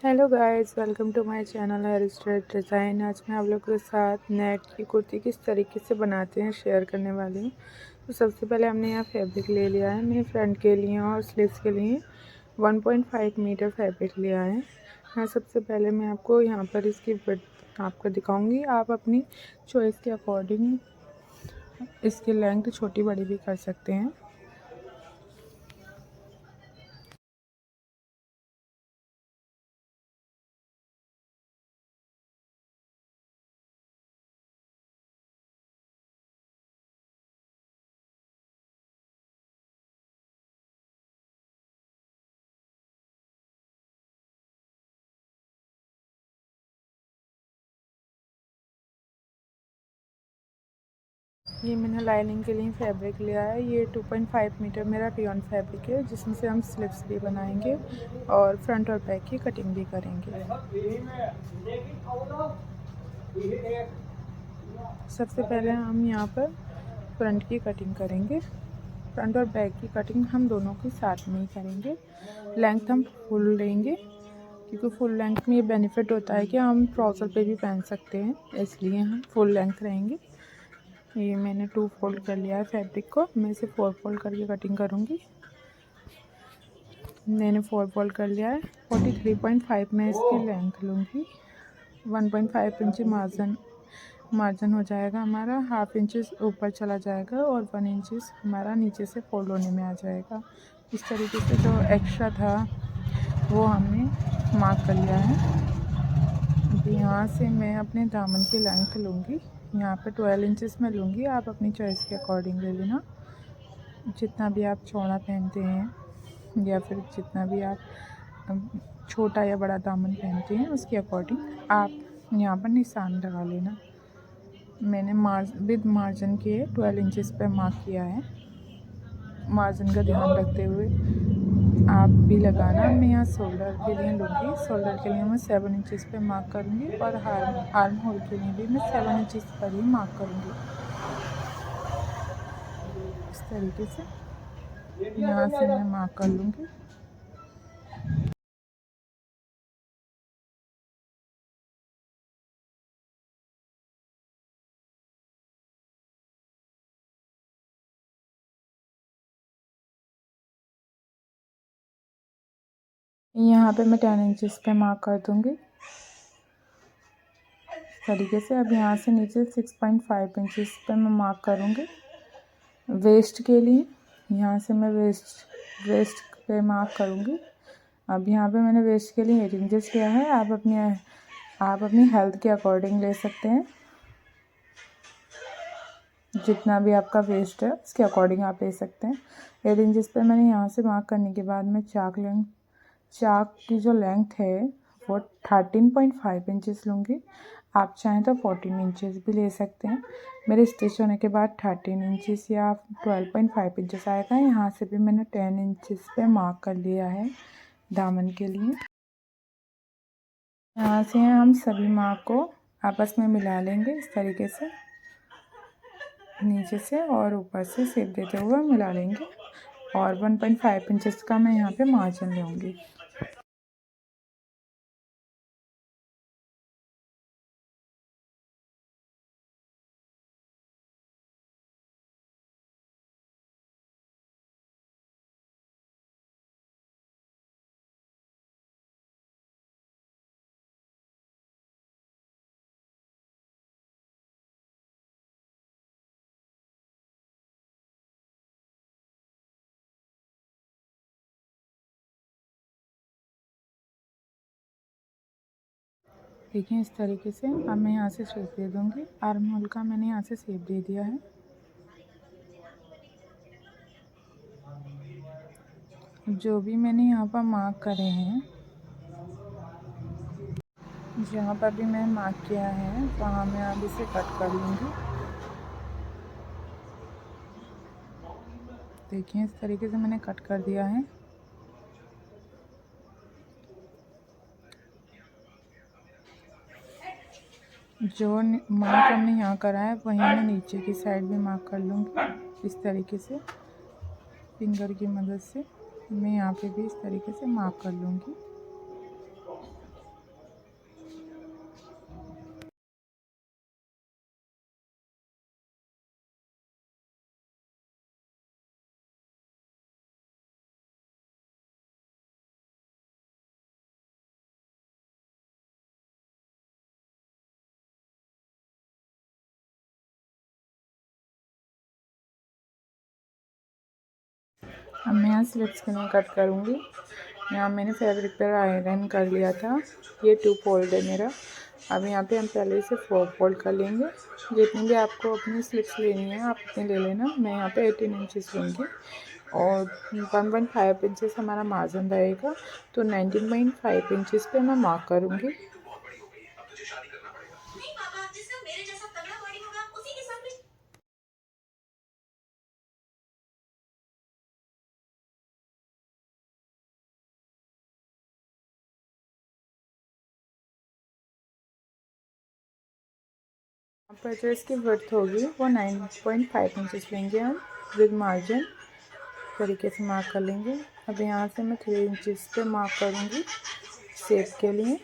Hello guys, welcome to my channel hair style design. आज मैं आप लोगों के साथ नेट की कुर्ती किस तरीके से बनाते हैं शेयर करने वाली हूँ। तो सबसे पहले हमने यहाँ फैब्रिक ले लिया है। मैंने फ्रंट के लिए और स्लीव्स के लिए 1.5 मीटर फैब्रिक लिया है। यहाँ सबसे पहले मैं आपको यहाँ पर इसकी विड्थ आपको दिखाऊँगी। आप अपनी चॉइस के अकॉर्डिंग इसकी लेंथ छोटी बड़ी भी कर सकते हैं। ये मैंने लाइनिंग के लिए फैब्रिक लिया है। ये 2.5 मीटर मेरा रेयॉन फैब्रिक है, जिसमें से हम स्लिप्स भी बनाएंगे और फ्रंट और बैक की कटिंग भी करेंगे। सबसे पहले हम यहाँ पर फ्रंट की कटिंग करेंगे। फ्रंट और बैक की कटिंग हम दोनों की साथ में ही करेंगे। लेंथ हम फुल लेंगे, क्योंकि फुल लेंथ में ये बेनिफिट होता है कि हम ट्राउज़र पे भी पहन सकते हैं, इसलिए हम फुल लेंथ रहेंगे। ये मैंने 2 फोल्ड कर लिया है फैब्रिक को। मैं इसे 4 फोल्ड करके कटिंग करूँगी। मैंने 4 फोल्ड कर लिया है। 43.5 में इसकी लेंथ लूँगी। 1.5 इंच मार्जिन हो जाएगा हमारा। हाफ इंचेस ऊपर चला जाएगा और 1 इंचेस हमारा नीचे से फोल्ड होने में आ जाएगा। इस तरीके से जो एक्स्ट्रा था वो हमने मार्क कर लिया है। अभी यहाँ से मैं अपने दामन की लेंथ लूँगी। यहाँ पे 12 इंचेस में लूँगी। आप अपनी चॉइस के अकॉर्डिंग ले लेना, जितना भी आप चौड़ा पहनते हैं या फिर जितना भी आप छोटा या बड़ा दामन पहनते हैं उसके अकॉर्डिंग आप यहाँ पर निशान लगा लेना। मैंने विद मार्जिन के 12 इंचेस पे मार्क किया है। मार्जिन का ध्यान रखते हुए आप भी लगाना। मैं यहाँ शोल्डर के लिए लूँगी। शोल्डर के लिए मैं 7 इंचेस पे मार्क करूँगी और आर्म होल के लिए भी मैं 7 इंचेस पर ही मार्क करूँगी। इस तरीके से यहाँ से मैं मार्क कर लूँगी। यहाँ पे मैं 10 इंचेस पे मार्क कर दूँगी इस तरीके से। अब यहाँ से नीचे 6.5 इंचेस पे मैं मार्क करूँगी। वेस्ट के लिए यहाँ से मैं वेस्ट पे मार्क करूँगी। अब यहाँ पे मैंने वेस्ट के लिए 8 इंचेस लिया है। आप अपनी हेल्थ के अकॉर्डिंग ले सकते हैं। जितना भी आपका वेस्ट है उसके अकॉर्डिंग आप ले सकते हैं। 8 इंचेस पे मैंने यहाँ से मार्क करने के बाद मैं चाक की जो लेंथ है वो 13.5 इंचेस लूँगी। आप चाहें तो 14 इंचेस भी ले सकते हैं। मेरे स्टिच होने के बाद 13 इंचेस या 12.5 इंचेस आएगा। यहाँ से भी मैंने 10 इंचेस पे मार्क कर लिया है दामन के लिए। यहाँ से हम सभी मार्क को आपस में मिला लेंगे इस तरीके से, नीचे से और ऊपर से शेप देते हुए मिला लेंगे। और 1.5 इंचेस का मैं यहाँ पे मार्जिन लूँगी। देखिए इस तरीके से। अब मैं यहाँ से शेप दे दूँगी। आर्म होल का मैंने यहाँ से शेप दे दिया है। जो भी मैंने यहाँ पर मार्क करे हैं, जहाँ पर भी मैं मार्क किया है वहाँ मैं अब इसे कट कर लूँगी। देखिए इस तरीके से मैंने कट कर दिया है। जो मार्क हमने यहाँ करा है वहीं मैं नीचे की साइड भी मार्क कर लूँगी इस तरीके से। फिंगर की मदद से मैं यहाँ पे भी इस तरीके से मार्क कर लूँगी। अब मैं यहाँ स्लिप्स के लिए कट करूँगी। यहाँ मैंने फैब्रिक पर आयरन कर लिया था। ये 2 फोल्ड है मेरा। अब यहाँ पे हम पहले से 4 फोल्ड कर लेंगे। जितनी भी आपको अपनी स्लिप्स लेनी है आप उतनी ले लेना। मैं यहाँ पे 18 इंचेस लूँगी और 1.5 इंचेस हमारा मार्जिन रहेगा, तो 19.5 इंचेस पे मैं मार्क करूँगी। यहाँ पर जो इसकी वर्थ होगी वो 9.5 इंचेस लेंगे हम विद मार्जिन तरीके से मार्क कर लेंगे। अब यहाँ से मैं 3 इंचेस पे मार्क करूँगी शेप के लिए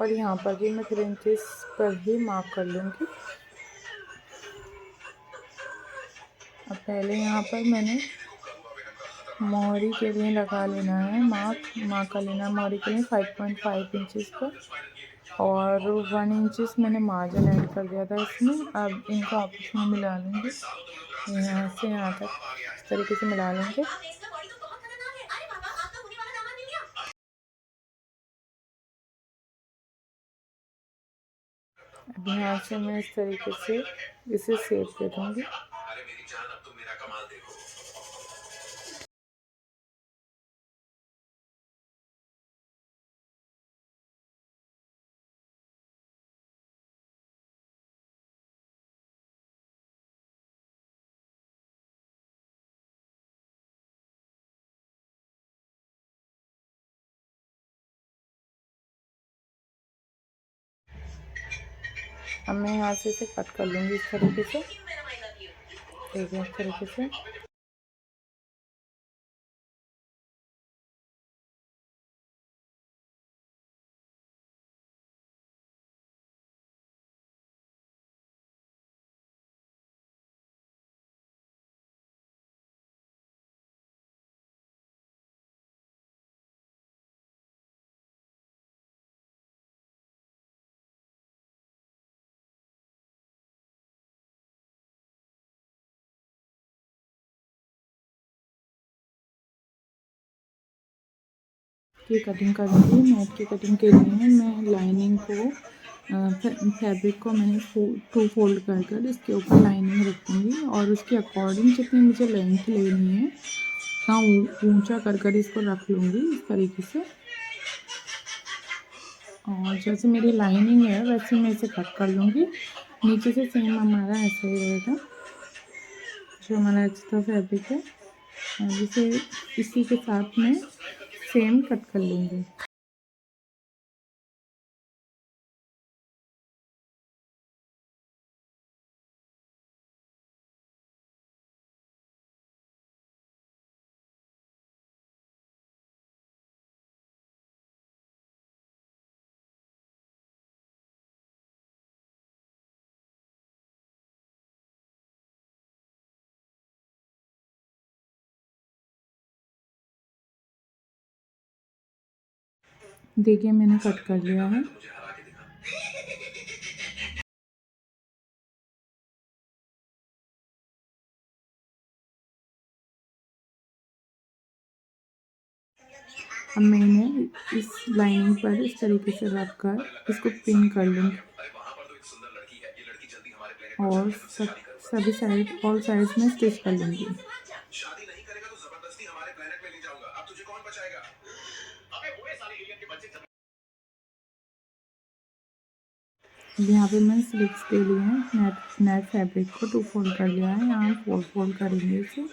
और यहाँ पर भी मैं 3 इंचेस पर ही मार्क कर लूँगी। अब पहले यहाँ पर मैंने मोहरी के लिए लगा लेना है मार्क कर लेना है मोहरी के लिए 5.5 इंचेस पर और 1 इंचेस मैंने मार्जिन ऐड कर दिया था इसमें। अब इनको आपस में मिला लेंगे, यहाँ से यहाँ तक इस तरीके से मिला लेंगे। अब यहाँ से मैं इस तरीके से इसे शेप दे दूँगी। अब मैं यहाँ से इसे कट कर लूँगी इस तरीके से, देखिए इस तरीके से। की कटिंग करूँगी। नेट की कटिंग के लिए मैं लाइनिंग को फैब्रिक को मैंने 2 फोल्ड कर कर इसके ऊपर लाइनिंग रखूँगी और उसके अकॉर्डिंग जितनी मुझे लेंथ लेनी है उतना ऊंचा कर कर इसको रख लूँगी इस तरीके से। और जैसे मेरी लाइनिंग है वैसे मैं इसे कट कर लूँगी। नीचे से सेम हमारा ऐसा ही रहेगा जो हमारा एक्स्ट्रा फैब्रिक है, जिसे इसी के साथ में सेम कट कर लूँगी। देखिए मैंने कट कर लिया है। अब मैंने इस लाइनिंग पर इस तरीके से रख कर इसको पिन कर लूँगी और सभी साइड ऑल साइड्स में स्टिच कर लूँगी। यहाँ पे मैंने स्लिप्स दे लिए हैं। नेट फैब्रिक को 2 फोल्ड कर लिया है। यहाँ 4 फोल्ड करेंगे इसे।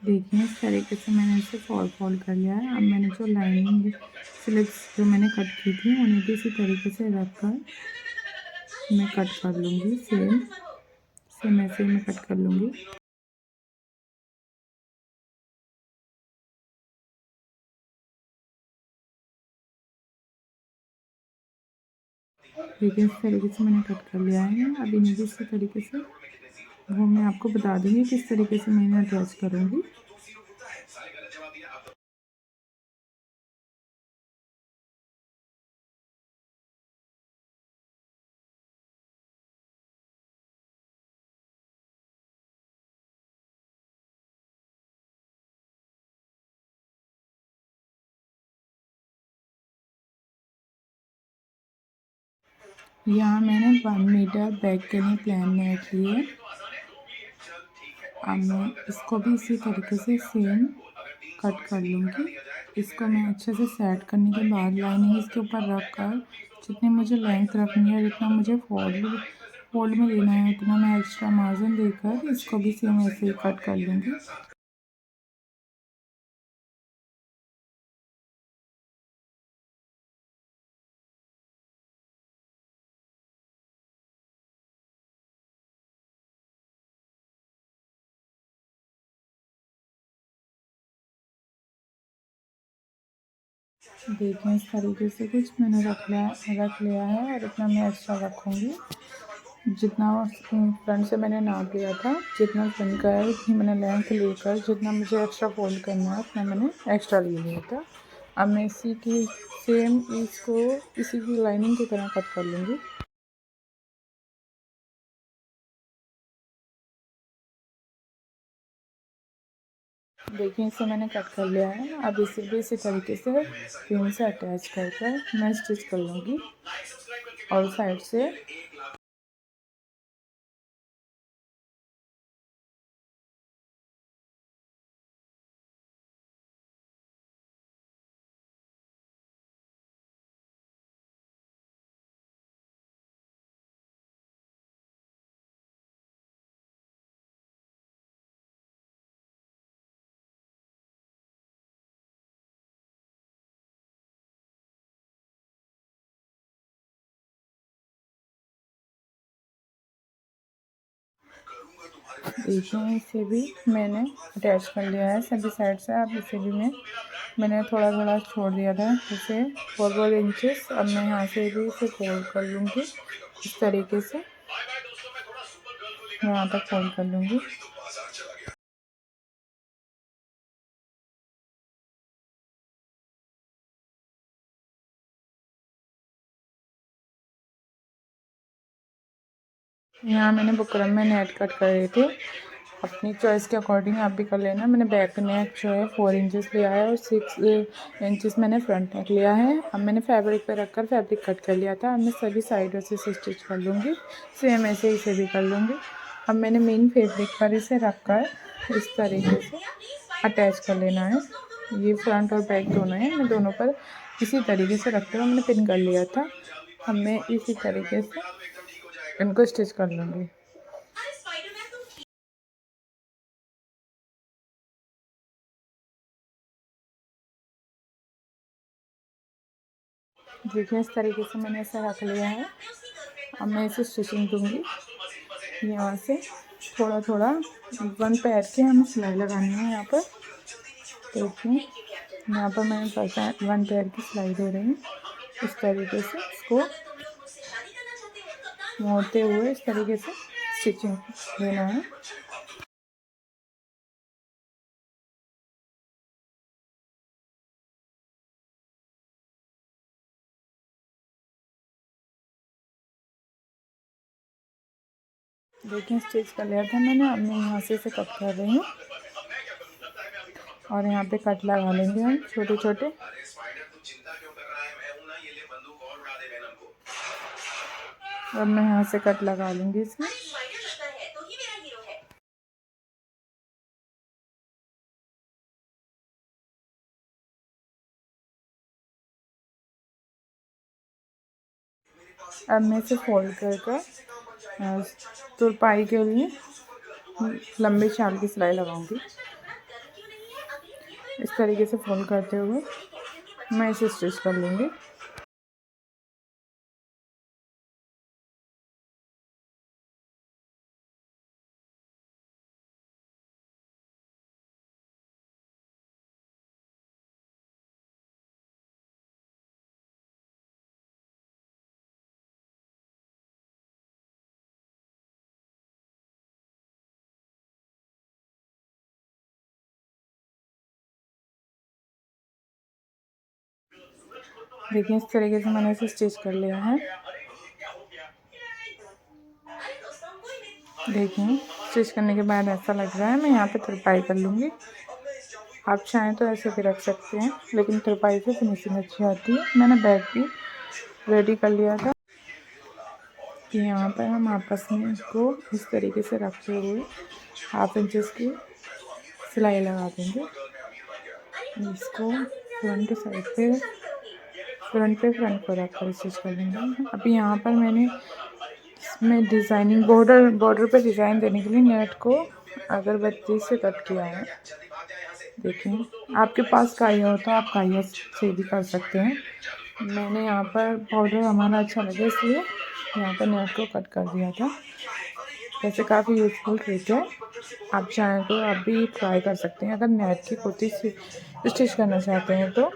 देखिए इस तरीके से मैंने इसे फोल्ड कर लिया है। अब मैंने जो लाइनिंग स्लिप्स जो मैंने कट की थी उन्हें भी इसी तरीके से रख कर मैं कट कर लूँगी। सेम ऐसे ही मैं कट कर लूँगी। देखिए इस तरीके से मैंने कट कर लिया है। अब इन्हें भी इसी तरीके से वो मैं आपको बता दूँगी किस तरीके से मैं इन्हें अटैच करूँगी। यहाँ मैंने 1 मीटर बैक के लिए प्लेन नेट लिए। अब मैं इसको भी इसी तरीके से सेम कट कर लूँगी। इसको मैं अच्छे से सेट करने के बाद लाइनिंग इसके ऊपर रख कर जितनी मुझे लेंथ रखनी है, जितना मुझे फोल्ड में लेना है, उतना मैं एक्स्ट्रा मार्जिन देकर इसको भी सेम ऐसे ही कट कर लूँगी। देखिए इस तरीके से कुछ मैंने रख लिया है और इतना मैं एक्स्ट्रा रखूँगी। जितना फ्रंट से मैंने नाप लिया था, जितना फ्रंट का है उतनी मैंने लेंथ लेकर जितना मुझे एक्स्ट्रा फोल्ड करना है उतना मैंने एक्स्ट्रा ले लिया था। अब मैं इसी की सेम इसको इसी की लाइनिंग की तरह कट कर लूँगी। देखिए इसे मैंने कट कर लिया है। अब इसे भी इसी तरीके से पिन से अटैच कर कर मैं स्टिच कर लूँगी और साइड से। देखिए इसे भी मैंने अटैच कर लिया है सभी साइड से। अब इसे भी मैंने थोड़ा थोड़ा छोड़ दिया था इसे 4 इंचेस। अब मैं यहाँ से भी इसे फोल्ड कर लूँगी इस तरीके से, यहाँ तक फोल्ड कर लूँगी। यहाँ मैंने बुकरम में नेट कट कर रही थी, अपनी चॉइस के अकॉर्डिंग आप भी कर लेना। मैंने बैक नेक जो है 4 इंचेस लिया है और 6 इंचेस मैंने फ्रंट नेक लिया है। अब मैंने फैब्रिक पे रखकर फैब्रिक कट कर लिया था। अब मैं सभी साइडों से स्टिच कर लूँगी, सेम ऐसे इसे भी कर लूँगी। अब मैंने मेन फैब्रिक पर इसे रख कर इस तरीके से अटैच कर लेना है। ये फ्रंट और बैक दोनों हैं, मैं दोनों पर इसी तरीके से रखते हुए मैंने पिन कर लिया था। अब मैं इसी तरीके से इनको स्टिच कर लूँगी। देखिए इस तरीके से मैंने इसे रख लिया है। अब मैं इसे स्टिचिंग दूँगी। यहाँ से थोड़ा थोड़ा 1 पैर की हमें सिलाई लगानी है। यहाँ पर देखिए, यहाँ पर मैं 1 पैर की सिलाई दे रही हूँ। इस तरीके से इसको मोड़ते हुए इस तरीके से स्टिचिंग देना है। देखिए स्टिच कर लिया था मैंने। अब मैं यहाँ से इसे कट कर रही हूँ और यहाँ पे कट लगा लेंगे हम छोटे छोटे। अब मैं यहाँ से कट लगा लूँगी इसमें। अब मैं इसे फोल्ड कर तुरपाई के लिए लंबी चाल की सिलाई लगाऊंगी। इस तरीके से फोल्ड करते हुए मैं इसे स्टिच कर लूँगी। देखिए इस तरीके से मैंने इसे स्टिच कर लिया है। देखिए स्टिच करने के बाद ऐसा लग रहा है। मैं यहाँ पे तुरपाई कर लूँगी। आप चाहें तो ऐसे भी रख सकते हैं, लेकिन तुरपाई से फिनिशिंग अच्छी आती है। मैंने बैग भी रेडी कर लिया था कि यहाँ पर हम आपस में इसको इस तरीके से रखते हुए 1/2 इंचेस की सिलाई लगा देंगे। इसको फ्रंट साइड पे फ्रंट को रख कर स्टिच कर लेंगे। अभी यहाँ पर मैंने इसमें डिज़ाइनिंग बॉर्डर पे डिज़ाइन देने के लिए नेट को अगरबत्ती से कट किया है। देखिए आपके पास काइया हो तो आप काइया से भी कर सकते हैं। मैंने यहाँ पर बॉर्डर हमारा अच्छा लगे इसलिए यहाँ पर नेट को कट कर दिया था। वैसे काफ़ी यूज़फुल ट्रिक है, आप चाहें तो आप भी ट्राई कर सकते हैं अगर नेट की कुर्ती स्टिच करना चाहते हैं तो।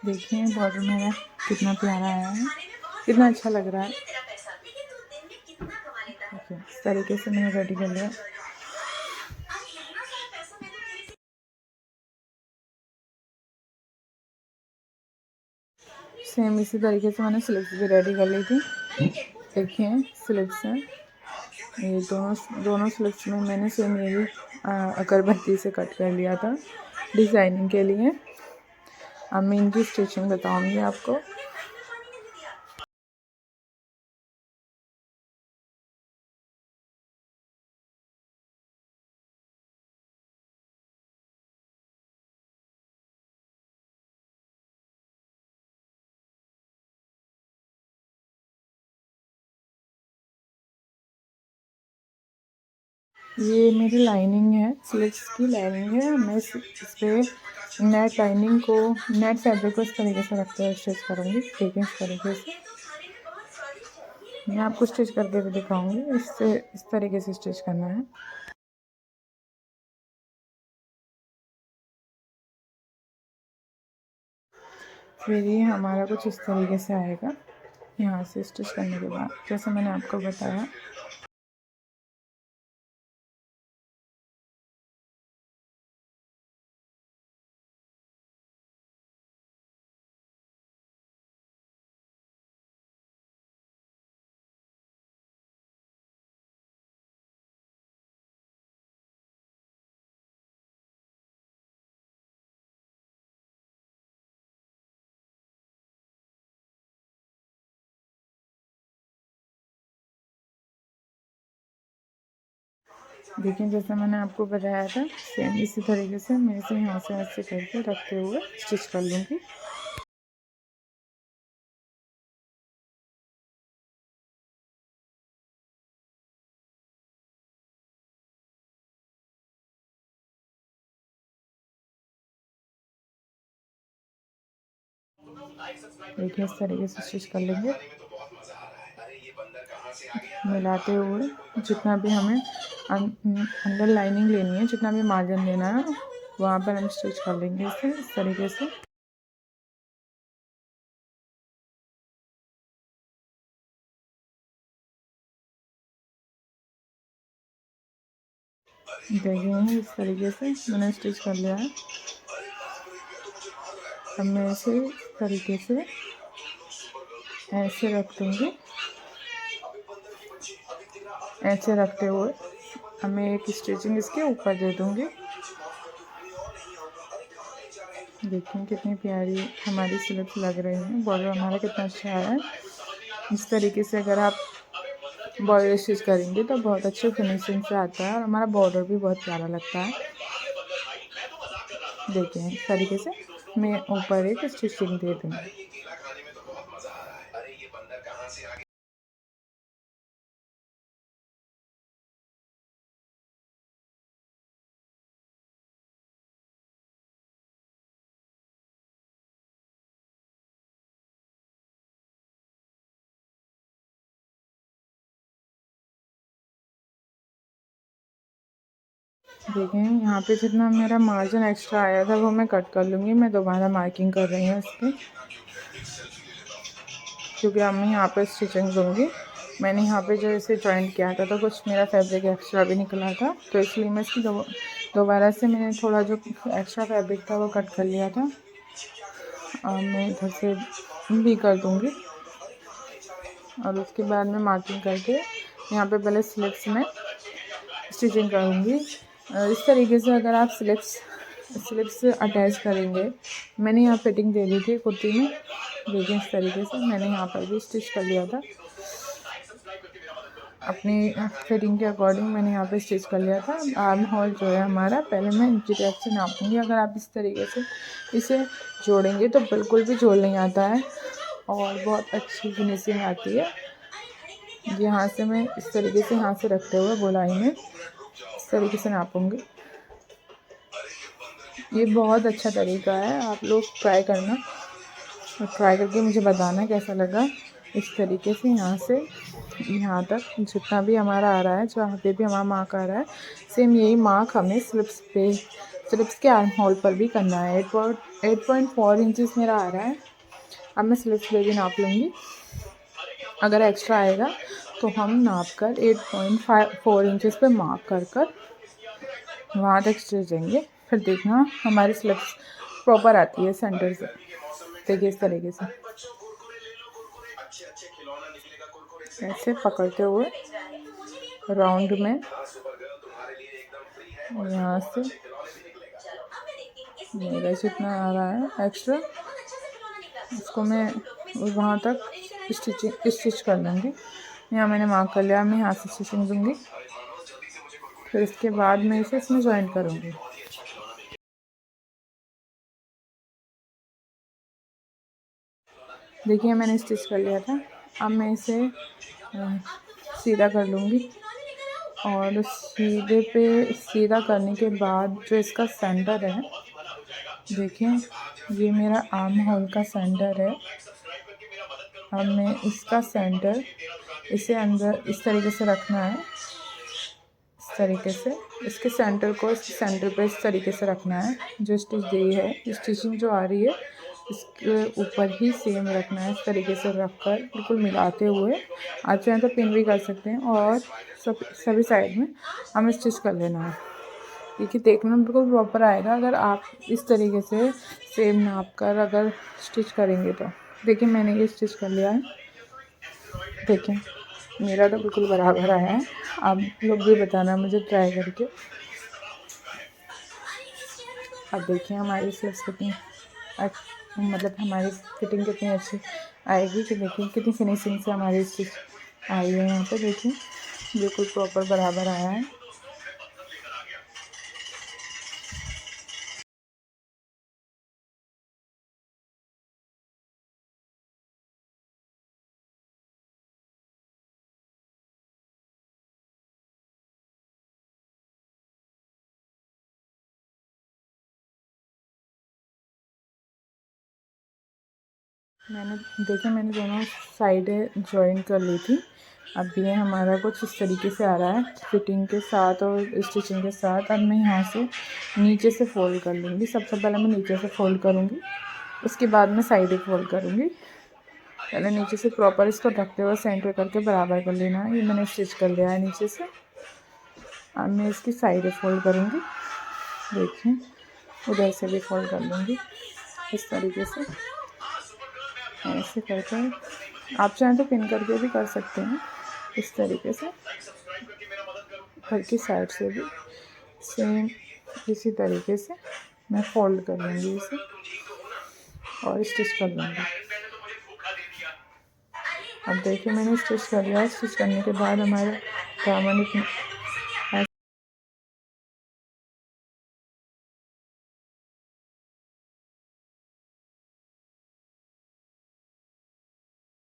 देखिए बॉर्डर मेरा कितना प्यारा आया है, कितना अच्छा लग रहा है। ओके इस तरीके से मैंने रेडी कर लिया। सेम इसी तरीके से मैंने स्लिप्स भी रेडी कर ली थी। देखिए स्लिप्स हैं, ये दोनों स्लिप्स में मैंने सेम यही अगरबत्ती से कट कर लिया था डिज़ाइनिंग के लिए। अब मैं इनकी स्टिचिंग बताऊंगी आपको। ये मेरी लाइनिंग है, स्लिट्स की लाइनिंग है। मैं इस पर नेट फैब्रिक को इस तरीके से रखते हुए स्टिच करूँगी। देखिए इस तरीके से मैं आपको स्टिच करके भी दिखाऊंगी। इससे इस तरीके से स्टिच करना है। फिर ये हमारा कुछ इस तरीके से आएगा यहाँ से स्टिच करने के बाद, जैसे मैंने आपको बताया। देखिए जैसे मैंने आपको बताया था सेम इसी तरीके से मैं इसे यहाँ से ऐसे करके रखते हुए स्टिच कर लूँगी। देखिए इस तरीके से स्टिच कर लेंगे मिलाते हुए। जितना भी हमें अंडर लाइनिंग लेनी है, जितना भी मार्जिन लेना है, वहाँ पर हम स्टिच कर लेंगे इसे इस तरीके से। देखिए इस तरीके से मैंने स्टिच कर लिया है। अब मैं इसे इस तरीके से ऐसे रख दूँगी। ऐसे रखते हुए अब मैं एक स्टिचिंग इसके ऊपर दे दूँगी। देखिए कितनी प्यारी हमारी स्लिप्स लग रही है। बॉर्डर हमारा कितना अच्छा आया है। इस तरीके से अगर आप बॉर्डर स्टिच करेंगे तो बहुत अच्छे फिनिशिंग से आता है और हमारा बॉर्डर भी बहुत प्यारा लगता है। देखिए इस तरीके से मैं ऊपर एक स्टिचिंग दे दूँगी। देखें यहाँ पे जितना मेरा मार्जिन एक्स्ट्रा आया था वो मैं कट कर लूँगी। मैं दोबारा मार्किंग कर रही हूँ इस पर, क्योंकि अब मैं यहाँ पे स्टिचिंग दूँगी। मैंने यहाँ पे जो इसे जॉइंट किया था तो कुछ मेरा फैब्रिक एक्स्ट्रा भी निकला था, तो इसलिए मैं इसकी दोबारा से मैंने थोड़ा जो एक्स्ट्रा फैब्रिक था वो कट कर लिया था। और मैं इधर से भी कर दूँगी और उसके बाद मैं मार्किंग करके यहाँ पे पहले स्लिप्स में स्टिचिंग करूँगी। इस तरीके से अगर आप स्लिप्स अटैच करेंगे, मैंने यहाँ फिटिंग दे दी थी कुर्ती में। देखिए इस तरीके से मैंने यहाँ पर भी स्टिच कर लिया था। अपनी फिटिंग के अकॉर्डिंग मैंने यहाँ पे स्टिच कर लिया था। आर्म होल जो है हमारा पहले मैं इंची टेप से नापूंगी। अगर आप इस तरीके से इसे जोड़ेंगे तो बिल्कुल भी जोड़ नहीं आता है और बहुत अच्छी फिनिशिंग आती है। यहाँ से मैं इस तरीके से हाथ से रखते हुए गोलाई में इस तरीके से नापूंगी। ये बहुत अच्छा तरीका है, आप लोग ट्राई करना और ट्राई करके मुझे बताना कैसा लगा। इस तरीके से यहाँ से यहाँ तक जितना भी हमारा आ रहा है, जहाँ पे भी हमारा मार्क आ रहा है, सेम यही मार्क हमें स्लिप्स के आर्म होल पर भी करना है। 8.4 इंचेस मेरा आ रहा है। अब मैं स्लिप्स पे भी नाप लूँगी। अगर एक्स्ट्रा आएगा तो हम नाप कर 8.4 इंचेस पे मार्क कर वहाँ तक स्टिच देंगे। फिर देखना हमारी स्लिप्स प्रॉपर आती है सेंटर से। देखिए इस तरीके से ऐसे पकड़ते हुए राउंड में यहाँ से मेरा जितना आ रहा है एक्स्ट्रा उसको मैं वहाँ तक स्टिच कर लूँगी। यहाँ मैंने मार्क कर लिया, मैं यहाँ से स्टिचिंग दूँगी। फिर इसके बाद मैं इसे इसमें ज्वाइन करूँगी। देखिए मैंने स्टिच कर लिया था। अब मैं इसे सीधा कर लूँगी और सीधा करने के बाद जो इसका सेंटर है, देखिए ये मेरा आर्म होल का सेंटर है। अब मैं इसका सेंटर इसे अंदर इस तरीके से रखना है। इस तरीके से इसके सेंटर को इसके सेंटर पे इस तरीके से रखना है। जो स्टिच दी है, स्टिचिंग जो आ रही है इसके ऊपर ही सेम रखना है। इस तरीके से रख कर बिल्कुल मिलाते हुए आप चाहें तो पिन भी कर सकते हैं और सभी साइड में हमें स्टिच कर लेना है। देखिए देखना बिल्कुल प्रॉपर आएगा अगर आप इस तरीके से सेम नाप कर अगर स्टिच करेंगे तो। देखिए मैंने ये स्टिच कर लिया है। देखिए मेरा तो बिल्कुल बराबर आया है। आप लोग भी बताना मुझे ट्राई करके। अब देखिए हमारी स्लिप्स कितनी मतलब हमारी फिटिंग कितनी अच्छी आएगी कि देखिए कितनी फिनिशिंग से हमारी स्टिच आई है। यहाँ पे देखिए बिल्कुल प्रॉपर बराबर आया है। मैंने दोनों साइडें जॉइन कर ली थी। अब ये हमारा कुछ इस तरीके से आ रहा है फिटिंग के साथ और स्टिचिंग के साथ। अब मैं यहाँ से नीचे से फोल्ड कर लूँगी। सबसे पहले मैं नीचे से फोल्ड करूँगी, उसके बाद मैं साइड फोल्ड करूँगी। पहले नीचे से प्रॉपर इसको ढकते हुए सेंटर करके बराबर कर लेना है। ये मैंने स्टिच कर लिया है नीचे से। अब मैं इसकी साइड फोल्ड करूँगी। देखिए उधर से भी फोल्ड कर लूँगी इस तरीके से, ऐसे करके। आप चाहें तो पिन करके भी कर सकते हैं इस तरीके से। घर की साइड से भी सेम इसी तरीके से मैं फोल्ड कर लूँगी इसे और स्टिच कर लूँगी। अब देखिए मैंने स्टिच कर लिया। स्टिच करने के बाद हमारा दामन